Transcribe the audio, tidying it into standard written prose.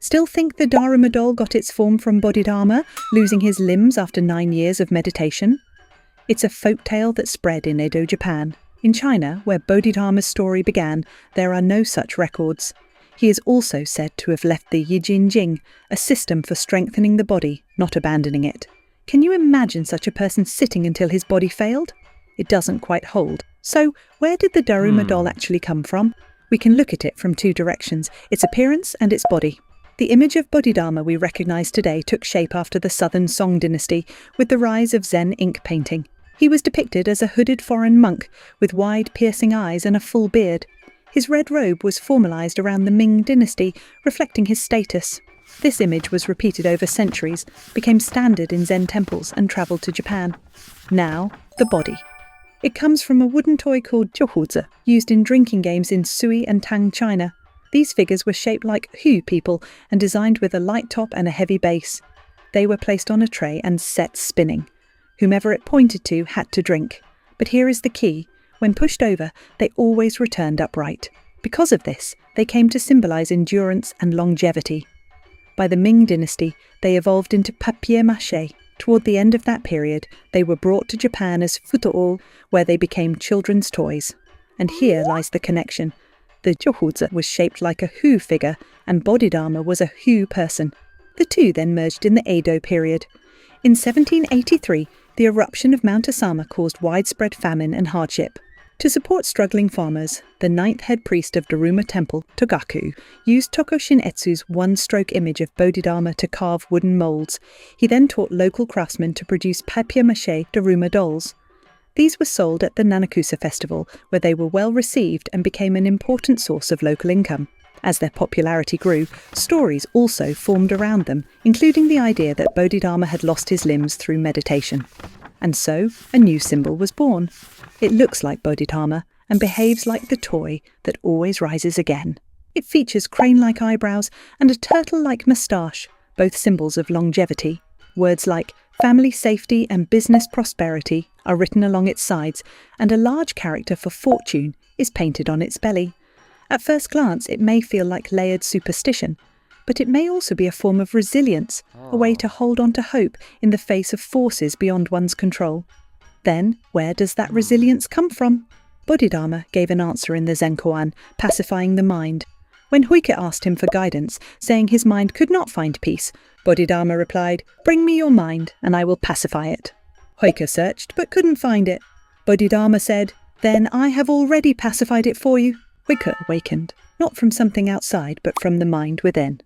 Still think the Daruma doll got its form from Bodhidharma, losing his limbs after 9 years of meditation? It's a folk tale that spread in Edo, Japan. In China, where Bodhidharma's story began, there are no such records. He is also said to have left the Yijin Jing, a system for strengthening the body, not abandoning it. Can you imagine such a person sitting until his body failed? It doesn't quite hold. So, where did the Daruma doll actually come from? We can look at it from 2 directions, its appearance and its body. The image of Bodhidharma we recognise today took shape after the Southern Song dynasty, with the rise of Zen ink painting. He was depicted as a hooded foreign monk with wide, piercing eyes and a full beard. His red robe was formalised around the Ming dynasty, reflecting his status. This image was repeated over centuries, became standard in Zen temples and travelled to Japan. Now, the body. It comes from a wooden toy called huzi, used in drinking games in Sui and Tang, China. These figures were shaped like Hu people and designed with a light top and a heavy base. They were placed on a tray and set spinning. Whomever it pointed to had to drink. But here is the key. When pushed over, they always returned upright. Because of this, they came to symbolise endurance and longevity. By the Ming dynasty, they evolved into papier-mâché. Toward the end of that period, they were brought to Japan as futo, where they became children's toys. And here lies the connection. The huzi was shaped like a Hu figure, and Bodhidharma was a Hu person. The two then merged in the Edo period. In 1783, the eruption of Mount Asama caused widespread famine and hardship. To support struggling farmers, the 9th head priest of Daruma temple, Togaku, used Tokoshin Etsu's one-stroke image of Bodhidharma to carve wooden moulds. He then taught local craftsmen to produce papier-mâché Daruma dolls. These were sold at the Nanakusa festival, where they were well received and became an important source of local income. As their popularity grew, stories also formed around them, including the idea that Bodhidharma had lost his limbs through meditation. And so, a new symbol was born. It looks like Bodhidharma and behaves like the toy that always rises again. It features crane-like eyebrows and a turtle-like moustache, both symbols of longevity. Words like family safety and business prosperity are written along its sides, and a large character for fortune is painted on its belly. At first glance, it may feel like layered superstition, but it may also be a form of resilience, a way to hold on to hope in the face of forces beyond one's control. Then, where does that resilience come from? Bodhidharma gave an answer in the Zen koan, pacifying the mind. When Huike asked him for guidance, saying his mind could not find peace, Bodhidharma replied, "Bring me your mind, and I will pacify it." Huike searched, but couldn't find it. Bodhidharma said, "Then I have already pacified it for you." Huike awakened, not from something outside, but from the mind within.